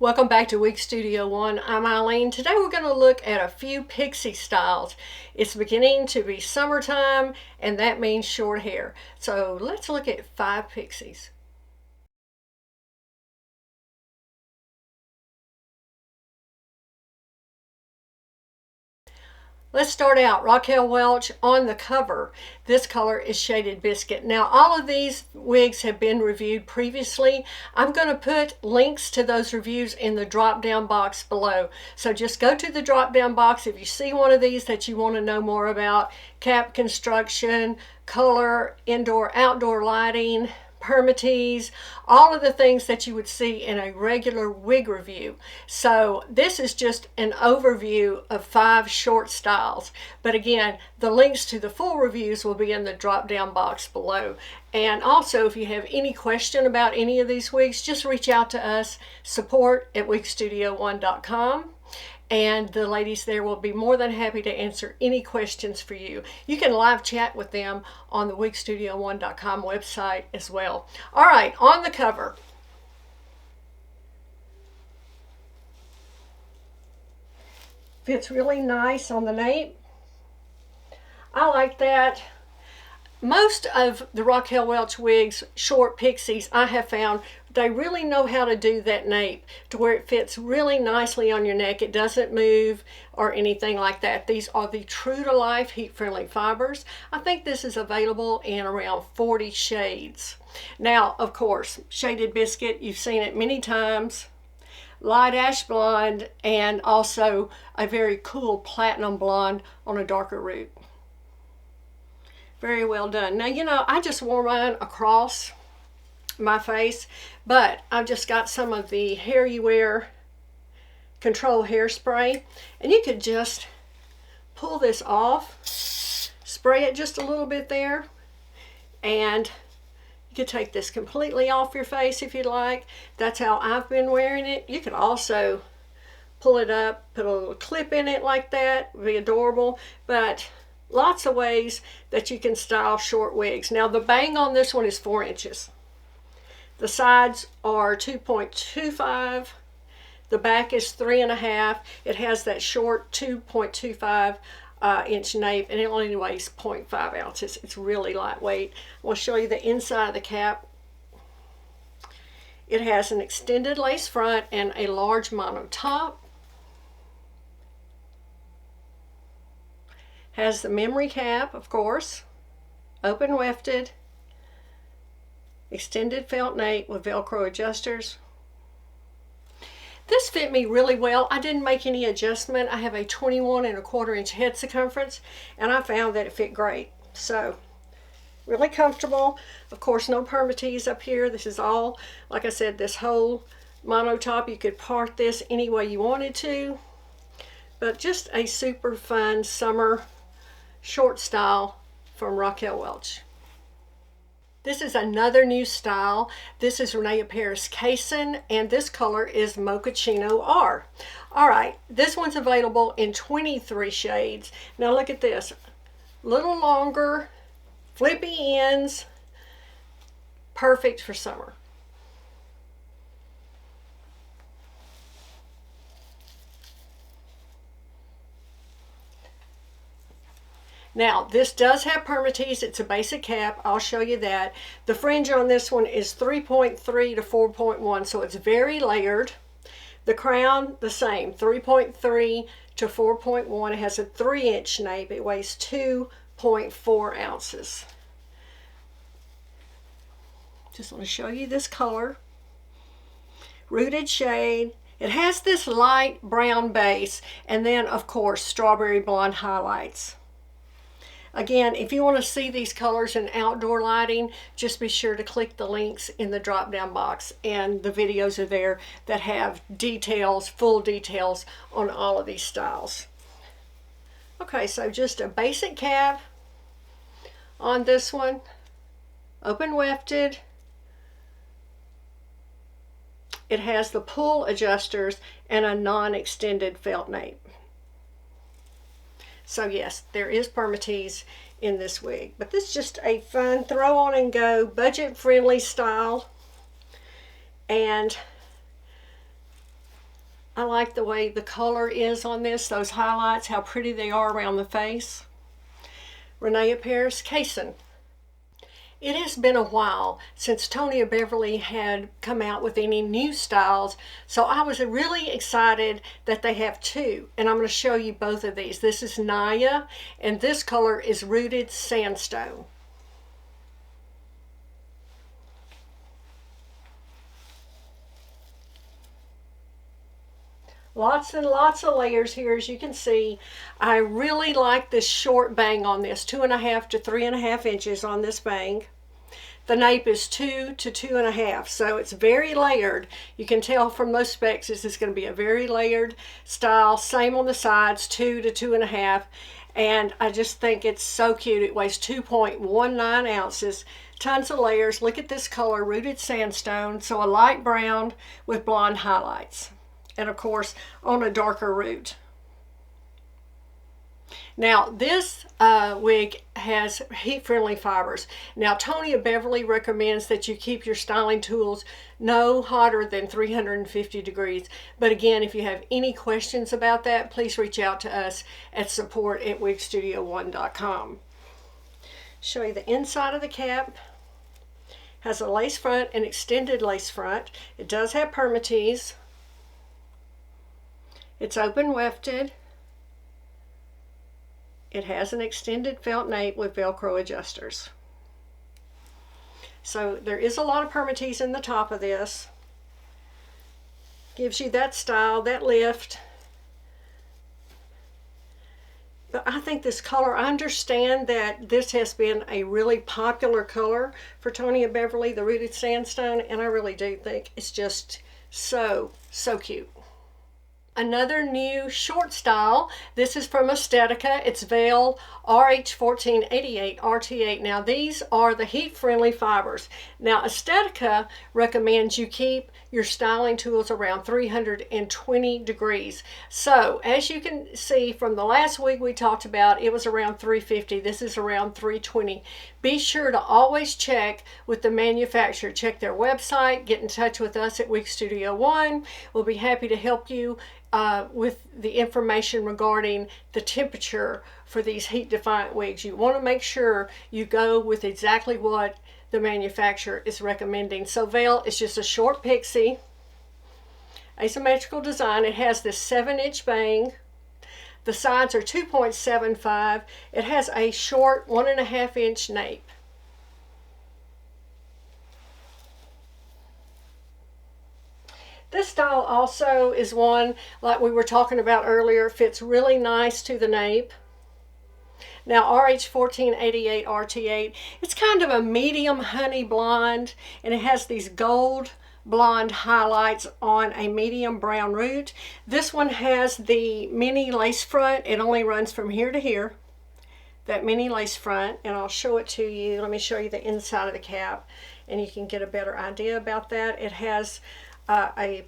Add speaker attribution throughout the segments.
Speaker 1: Welcome back to Wig Studio One. I'm Eileen. Today we're going to look at a few pixie styles. It's beginning to be summertime and that means short hair. So let's look at 5 pixies. Let's start out. Raquel Welch on the cover. This color is Shaded Biscuit. Now, all of these wigs have been reviewed previously. I'm going to put links to those reviews in the drop-down box below. So just go to the drop-down box if you see one of these that you want to know more about. Cap construction, color, indoor, outdoor lighting, permatease, all of the things that you would see in a regular wig review. So this is just an overview of 5 short styles. But again, the links to the full reviews will be in the drop down box below. And also, if you have any question about any of these wigs, just reach out to us, support@wigstudio1.com. And the ladies there will be more than happy to answer any questions for you. You can live chat with them on the wigstudio1.com website as well. All right, on the cover. Fits really nice on the nape. I like that. Most of the Raquel Welch wigs, short pixies, I have found they really know how to do that nape to where it fits really nicely on your neck. It doesn't move or anything like that. These are the true to life heat-friendly fibers. I think this is available in around 40 shades. Now, of course, Shaded Biscuit, you've seen it many times. Light ash blonde and also a very cool platinum blonde on a darker root. Very well done. Now, you know, I just wore mine across my face, but I've just got some of the Hair You Wear Control Hairspray, and you could just pull this off, spray it just a little bit there, and you could take this completely off your face if you'd like. That's how I've been wearing it. You could also pull it up, put a little clip in it like that. It'd be adorable, but lots of ways that you can style short wigs. Now, the bang on this one is 4 inches. The sides are 2.25. The back is 3.5. It has that short 2.25 inch nape, and it only weighs 0.5 ounces. It's really lightweight. I'll show you the inside of the cap. It has an extended lace front and a large mono top. Has the memory cap, of course, open wefted, extended felt nape with Velcro adjusters. This fit me really well. I didn't make any adjustment. I have a 21.25 inch head circumference, and I found that it fit great. So, really comfortable. Of course, no permatease up here. This is all, like I said, this whole mono top. You could part this any way you wanted to, but just a super fun summer short style from Raquel Welch. This is another new style. This is Renea Paris KAS, and this color is Mochaccino R. All right, this one's available in 23 shades. Now look at this, little longer, flippy ends, perfect for summer. Now, this does have permatease. It's a basic cap. I'll show you that. The fringe on this one is 3.3 to 4.1, so it's very layered. The crown, the same, 3.3 to 4.1. It has a 3 inch nape. It weighs 2.4 ounces. Just want to show you this color. Rooted shade. It has this light brown base, and then, of course, strawberry blonde highlights. Again, if you want to see these colors in outdoor lighting, just be sure to click the links in the drop-down box, and the videos are there that have details, full details on all of these styles. Okay, so just a basic cap on this one, open wefted. It has the pull adjusters and a non-extended felt nape. So yes, there is permatease in this wig, but this is just a fun throw on and go, budget friendly style. And I like the way the color is on this, those highlights, how pretty they are around the face. Renea Paris KAS. It has been a while since Tonia Beverly had come out with any new styles, so I was really excited that they have two, and I'm going to show you both of these. This is Nia, and this color is Rooted Sandstone. Lots and lots of layers here, as you can see. I really like this short bang on this, 2.5 to 3.5 inches on this bang. The nape is 2 to 2.5, so it's very layered. You can tell from those specs this is going to be a very layered style. Same on the sides, 2 to 2.5. And I just think it's so cute. It weighs 2.19 ounces. Tons of layers. Look at this color, Rooted Sandstone. So a light brown with blonde highlights. And of course, on a darker root. Now, this wig has heat-friendly fibers. Now, Tonia Beverly recommends that you keep your styling tools no hotter than 350 degrees. But again, if you have any questions about that, please reach out to us at support@wigstudio1.com. Show you the inside of the cap. Has a lace front, an extended lace front. It does have permatease. It's open wefted. It has an extended felt nape with Velcro adjusters. So there is a lot of permatease in the top of this. Gives you that style, that lift. But I think this color, I understand that this has been a really popular color for Tonia Beverly, the Rooted Sandstone, and I really do think it's just so cute. Another new short style. This is from Aesthetica. It's Veil RH1488 RT8. Now these are the heat-friendly fibers. Now Aesthetica recommends you keep your styling tools around 320 degrees. So as you can see from the last wig we talked about, it was around 350. This is around 320. Be sure to always check with the manufacturer. Check their website. Get in touch with us at Wig Studio One. We'll be happy to help you with the information regarding the temperature for these heat defiant wigs. You want to make sure you go with exactly what the manufacturer is recommending. So Veil is just a short pixie, asymmetrical design. It has this 7-inch bang. The sides are 2.75. It has a short 1.5-inch nape. This style also is one, like we were talking about earlier, fits really nice to the nape. Now RH1488 RT8, it's kind of a medium honey blonde, and it has these gold blonde highlights on a medium brown root. This one has the mini lace front. It only runs from here to here, that mini lace front, and I'll show it to you. Let me show you the inside of the cap, and you can get a better idea about that. It has a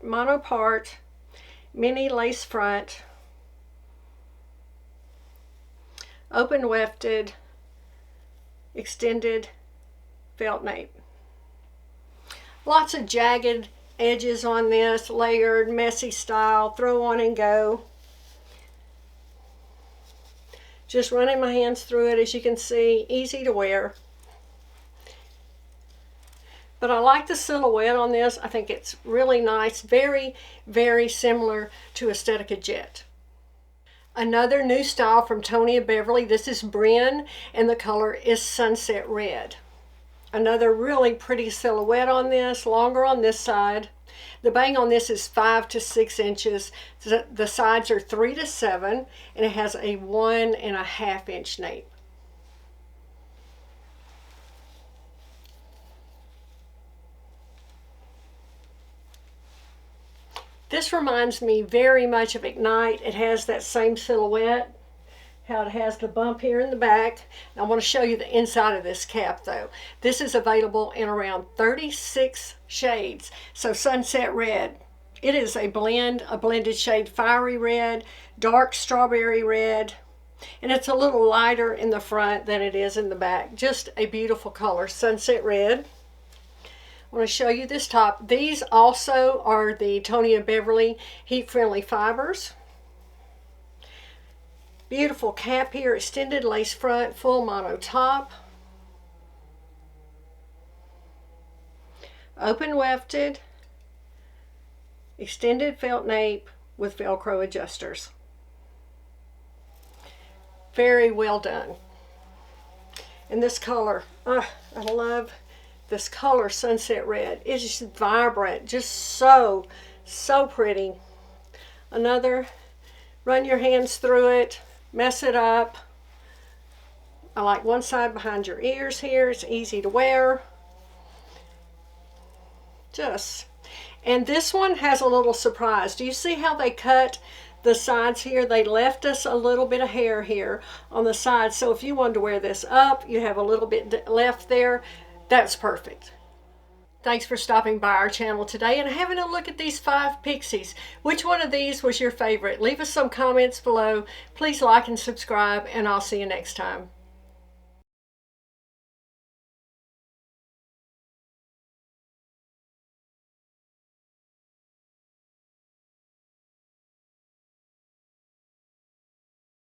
Speaker 1: mono part, mini lace front, open wefted, extended felt nape. Lots of jagged edges on this, layered, messy style, throw on and go. Just running my hands through it, as you can see, easy to wear. But I like the silhouette on this. I think it's really nice. Very, very similar to Aesthetica Jet. Another new style from Tonia Beverly. This is Brin, and the color is Sunset Red. Another really pretty silhouette on this, longer on this side. The bang on this is 5 to 6 inches. The sides are 3 to 7, and it has a 1.5-inch nape. This reminds me very much of Ignite. It has that same silhouette, how it has the bump here in the back. I want to show you the inside of this cap though. This is available in around 36 shades. So Sunset Red, it is a blended shade, fiery red, dark strawberry red, and it's a little lighter in the front than it is in the back. Just a beautiful color, Sunset Red. want to show you this top. These also are the Tonia Beverly Heat Friendly Fibers. Beautiful cap here, extended lace front, full mono top. Open wefted, extended felt nape with Velcro adjusters. Very well done. And this color, I love this color, Sunset Red. It's just vibrant, just so pretty. Another, run your hands through it, mess it up. I like one side behind your ears here. It's easy to wear. And this one has a little surprise. Do you see how they cut the sides here? They left us a little bit of hair here on the side. So if you wanted to wear this up, you have a little bit left there. That's perfect. Thanks for stopping by our channel today and having a look at these 5 pixies. Which one of these was your favorite? Leave us some comments below. Please like and subscribe, and I'll see you next time.